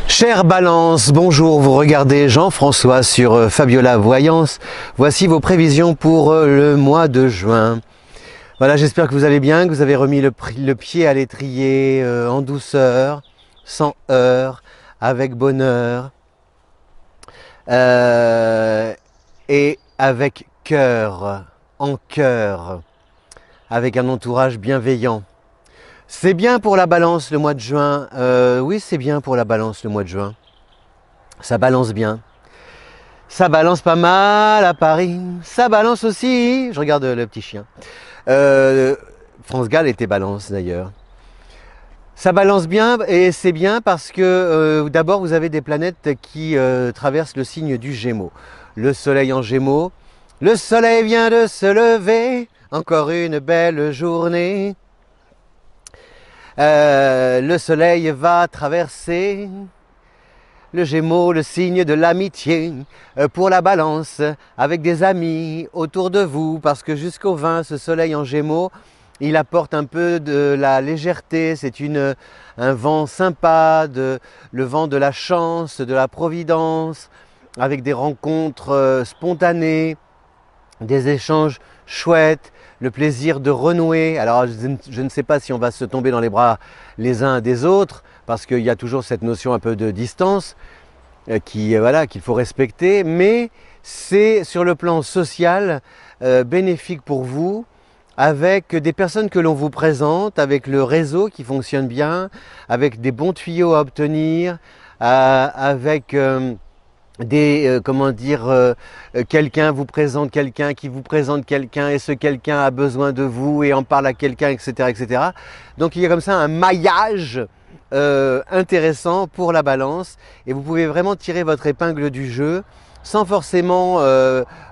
Chère Balance, bonjour, vous regardez Jean-François sur Fabiola Voyance. Voici vos prévisions pour le mois de juin. Voilà, j'espère que vous allez bien, que vous avez remis le pied à l'étrier en douceur, sans heurts, avec bonheur et avec cœur, en cœur, avec un entourage bienveillant. C'est bien pour la Balance le mois de juin, oui c'est bien pour la Balance le mois de juin, ça balance bien, ça balance pas mal à Paris, ça balance aussi, je regarde le petit chien, France Gall était Balance d'ailleurs, ça balance bien et c'est bien parce que d'abord vous avez des planètes qui traversent le signe du Gémeaux, le soleil en Gémeaux, le soleil vient de se lever, encore une belle journée. Le soleil va traverser le Gémeaux, le signe de l'amitié pour la Balance, avec des amis autour de vous, parce que jusqu'au 20, ce soleil en Gémeaux, il apporte un peu de la légèreté, c'est un vent sympa, le vent de la chance, de la providence, avec des rencontres spontanées, des échanges chouettes, le plaisir de renouer. Alors je ne sais pas si on va se tomber dans les bras les uns des autres, parce qu'il y a toujours cette notion un peu de distance voilà, qu'il faut respecter, mais c'est sur le plan social bénéfique pour vous, avec des personnes que l'on vous présente, avec le réseau qui fonctionne bien, avec des bons tuyaux à obtenir, avec comment dire, quelqu'un vous présente quelqu'un qui vous présente quelqu'un et ce quelqu'un a besoin de vous et en parle à quelqu'un, etc., etc. Donc il y a comme ça un maillage intéressant pour la Balance et vous pouvez vraiment tirer votre épingle du jeu sans forcément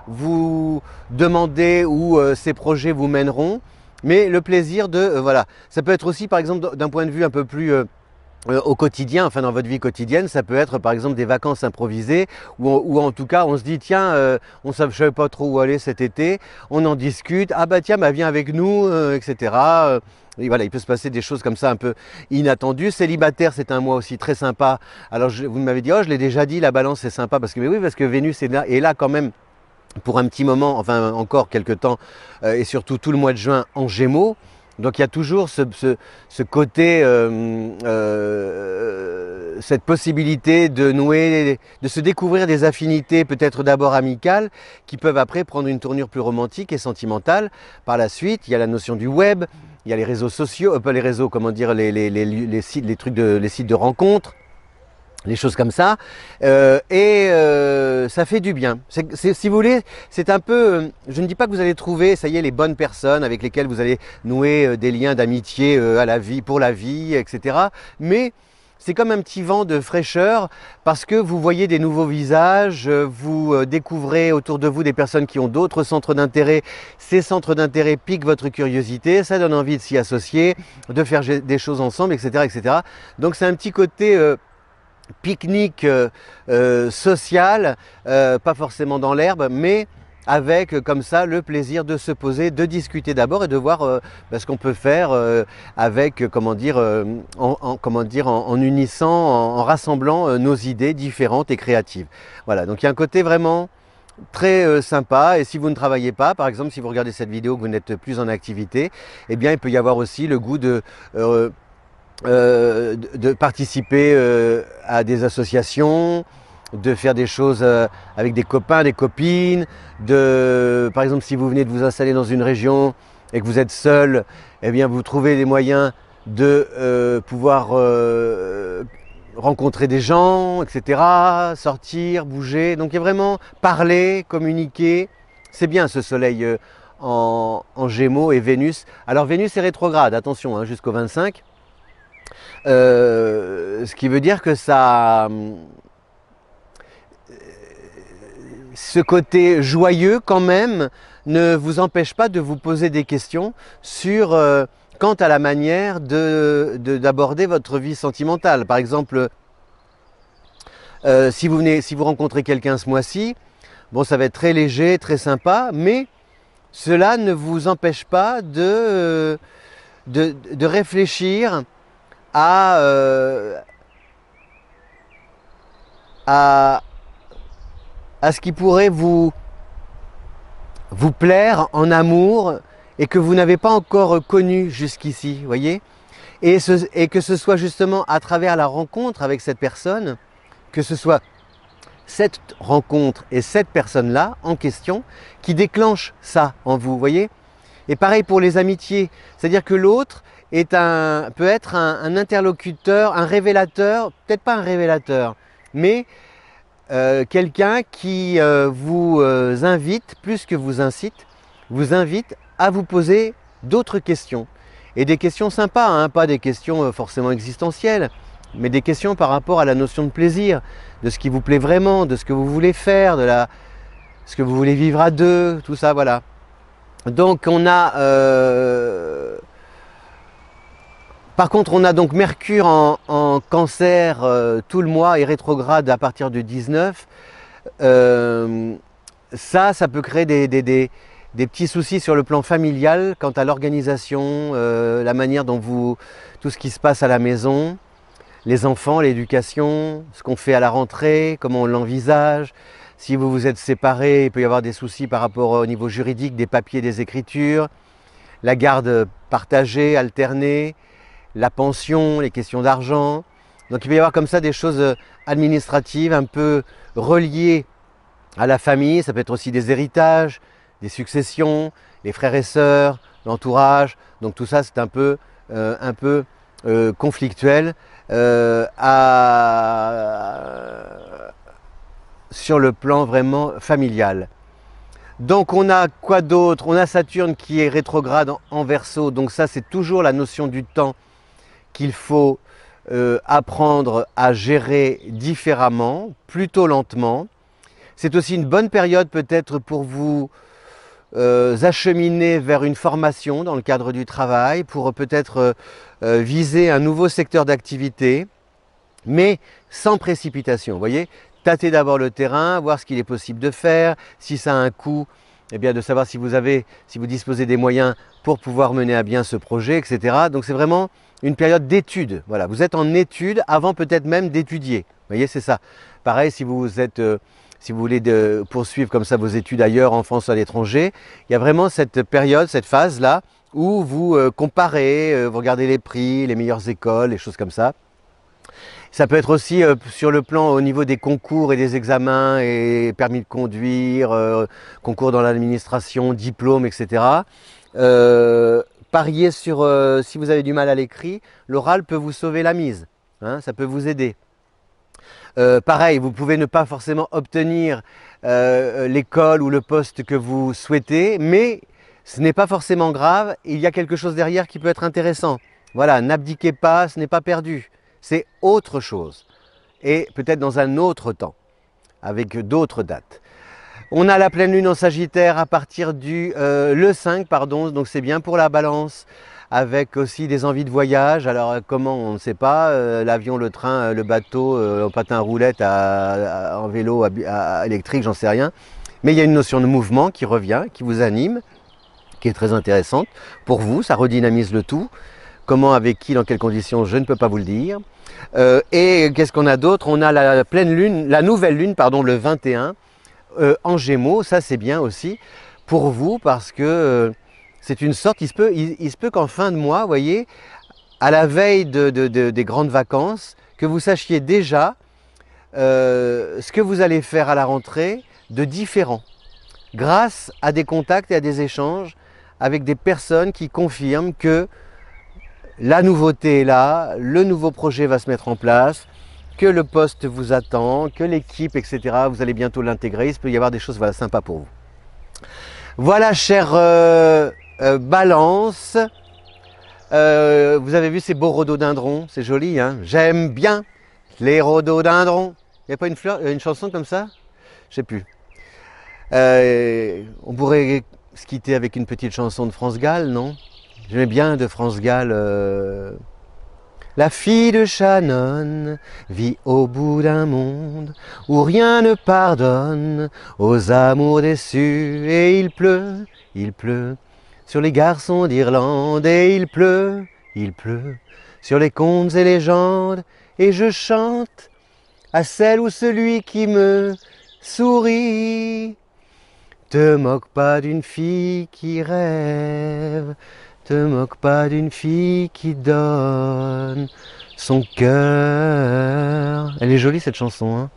vous demander où ces projets vous mèneront, mais le plaisir de, voilà, ça peut être aussi par exemple d'un point de vue un peu plus au quotidien, enfin dans votre vie quotidienne, ça peut être par exemple des vacances improvisées ou en tout cas on se dit tiens, on ne savait pas trop où aller cet été, on en discute, ah bah tiens, bah viens avec nous, etc. Et voilà, il peut se passer des choses comme ça un peu inattendues. Célibataire, c'est un mois aussi très sympa. Alors vous m'avez dit, oh je l'ai déjà dit, la Balance c'est sympa, parce que mais oui, parce que Vénus est là quand même pour un petit moment, enfin encore quelques temps, et surtout tout le mois de juin en Gémeaux. Donc il y a toujours ce côté, cette possibilité de nouer, de se découvrir des affinités peut-être d'abord amicales, qui peuvent après prendre une tournure plus romantique et sentimentale. Par la suite, il y a la notion du web, il y a les réseaux sociaux, pas les réseaux, comment dire, les sites, les sites de rencontres, les choses comme ça, ça fait du bien. Si vous voulez, c'est un peu, je ne dis pas que vous allez trouver, ça y est, les bonnes personnes avec lesquelles vous allez nouer des liens d'amitié à la vie, pour la vie, etc. Mais c'est comme un petit vent de fraîcheur parce que vous voyez des nouveaux visages, vous découvrez autour de vous des personnes qui ont d'autres centres d'intérêt. Ces centres d'intérêt piquent votre curiosité, ça donne envie de s'y associer, de faire des choses ensemble, etc., etc. Donc c'est un petit côté pique-nique social, pas forcément dans l'herbe, mais avec comme ça le plaisir de se poser, de discuter d'abord et de voir ce qu'on peut faire avec, comment dire, en unissant, en rassemblant nos idées différentes et créatives. Voilà, donc il y a un côté vraiment très sympa, et si vous ne travaillez pas, par exemple si vous regardez cette vidéo que vous n'êtes plus en activité, eh bien il peut y avoir aussi le goût de participer à des associations, de faire des choses avec des copains, des copines, par exemple si vous venez de vous installer dans une région et que vous êtes seul, eh bien vous trouvez des moyens de pouvoir rencontrer des gens, etc., sortir, bouger, donc il y a vraiment parler, communiquer, c'est bien ce soleil en Gémeaux et Vénus. Alors Vénus est rétrograde, attention, hein, jusqu'au 25. Ce qui veut dire que ça, ce côté joyeux quand même ne vous empêche pas de vous poser des questions sur quant à la manière d'aborder votre vie sentimentale. Par exemple, si vous rencontrez quelqu'un ce mois-ci, bon, ça va être très léger, très sympa, mais cela ne vous empêche pas de réfléchir à à ce qui pourrait vous plaire en amour et que vous n'avez pas encore connu jusqu'ici, voyez, et que ce soit justement à travers la rencontre avec cette personne, que ce soit cette rencontre et cette personne-là en question qui déclenche ça en vous, voyez. Et pareil pour les amitiés, c'est-à-dire que l'autre peut être un interlocuteur, un révélateur, peut-être pas un révélateur, mais quelqu'un qui vous invite, plus que vous incite, vous invite à vous poser d'autres questions. Et des questions sympas, hein, pas des questions forcément existentielles, mais des questions par rapport à la notion de plaisir, de ce qui vous plaît vraiment, de ce que vous voulez faire, ce que vous voulez vivre à deux, tout ça, voilà. Donc on a... Par contre, on a donc Mercure en Cancer tout le mois et rétrograde à partir du 19. Ça peut créer des petits soucis sur le plan familial quant à l'organisation, la manière dont tout ce qui se passe à la maison, les enfants, l'éducation, ce qu'on fait à la rentrée, comment on l'envisage. Si vous vous êtes séparés, il peut y avoir des soucis par rapport au niveau juridique, des papiers, des écritures, la garde partagée, alternée, la pension, les questions d'argent. Donc il peut y avoir comme ça des choses administratives un peu reliées à la famille. Ça peut être aussi des héritages, des successions, les frères et sœurs, l'entourage. Donc tout ça c'est un peu conflictuel sur le plan vraiment familial. Donc on a quoi d'autre? On a Saturne qui est rétrograde en Verseau. Donc ça c'est toujours la notion du temps qu'il faut apprendre à gérer différemment, plutôt lentement. C'est aussi une bonne période peut-être pour vous acheminer vers une formation dans le cadre du travail, pour peut-être viser un nouveau secteur d'activité, mais sans précipitation. Vous voyez, tâtez d'abord le terrain, voir ce qu'il est possible de faire, si ça a un coût, eh bien de savoir si vous disposez des moyens pour pouvoir mener à bien ce projet, etc. Donc c'est vraiment une période d'étude. Voilà, vous êtes en étude avant peut-être même d'étudier. Vous voyez, c'est ça. Pareil, si vous voulez poursuivre comme ça vos études ailleurs, en France ou à l'étranger, il y a vraiment cette période, cette phase-là, où vous comparez, vous regardez les prix, les meilleures écoles, les choses comme ça. Ça peut être aussi sur le plan au niveau des concours et des examens et permis de conduire, concours dans l'administration, diplôme, etc. Parier sur, si vous avez du mal à l'écrit, l'oral peut vous sauver la mise, hein, ça peut vous aider. Pareil, vous pouvez ne pas forcément obtenir l'école ou le poste que vous souhaitez, mais ce n'est pas forcément grave, il y a quelque chose derrière qui peut être intéressant. Voilà, n'abdiquez pas, ce n'est pas perdu. C'est autre chose, et peut-être dans un autre temps, avec d'autres dates. On a la pleine lune en Sagittaire à partir du le 5, pardon, donc c'est bien pour la Balance, avec aussi des envies de voyage. Alors comment, on ne sait pas, l'avion, le train, le bateau, en patin à roulettes, en vélo, à électrique, j'en sais rien. Mais il y a une notion de mouvement qui revient, qui vous anime, qui est très intéressante pour vous, ça redynamise le tout. Comment, avec qui, dans quelles conditions, je ne peux pas vous le dire. Et qu'est-ce qu'on a d'autre? On a la pleine lune, la nouvelle lune, pardon, le 21, en Gémeaux. Ça c'est bien aussi pour vous parce que c'est une sorte, il se peut qu'en fin de mois, vous voyez, à la veille des grandes vacances, que vous sachiez déjà ce que vous allez faire à la rentrée de différent, grâce à des contacts et à des échanges avec des personnes qui confirment que la nouveauté est là, le nouveau projet va se mettre en place, que le poste vous attend, que l'équipe, etc., vous allez bientôt l'intégrer. Il peut y avoir des choses sympas pour vous. Voilà, chère Balance. Vous avez vu ces beaux rhododendrons, c'est joli, hein? J'aime bien les rhododendrons. Il n'y a pas une chanson comme ça? Je ne sais plus. On pourrait se quitter avec une petite chanson de France Gall, non? J'aimais bien de France Gall. La fille de Shannon vit au bout d'un monde où rien ne pardonne aux amours déçus. Et il pleut sur les garçons d'Irlande. Et il pleut sur les contes et légendes. Et je chante à celle ou celui qui me sourit. Te moque pas d'une fille qui rêve, te moque pas d'une fille qui donne son cœur. Elle est jolie cette chanson, hein.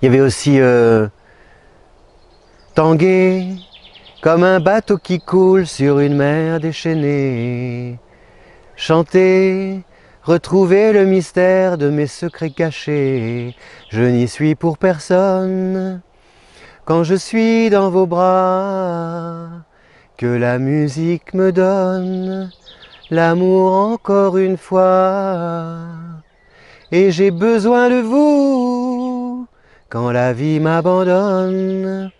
Il y avait aussi tanguer comme un bateau qui coule sur une mer déchaînée. Chanter, retrouver le mystère de mes secrets cachés. Je n'y suis pour personne quand je suis dans vos bras. Que la musique me donne l'amour encore une fois. Et j'ai besoin de vous quand la vie m'abandonne,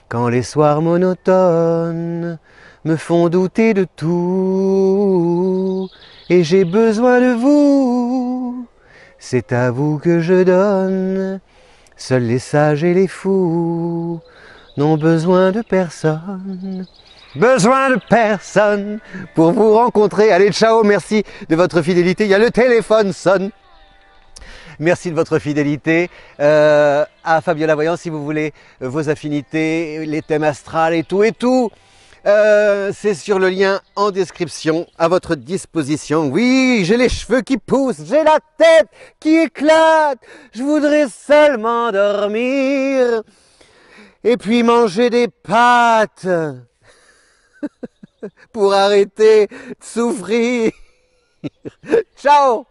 quand les soirs monotones me font douter de tout. Et j'ai besoin de vous, c'est à vous que je donne. Seuls les sages et les fous n'ont besoin de personne. Besoin de personne pour vous rencontrer. Allez, ciao, merci de votre fidélité. Il y a le téléphone sonne. Merci de votre fidélité. À Fabiola Voyant, si vous voulez vos affinités, les thèmes astrales et tout. C'est sur le lien en description, à votre disposition. Oui, j'ai les cheveux qui poussent, j'ai la tête qui éclate. Je voudrais seulement dormir et puis manger des pâtes pour arrêter de souffrir. Ciao!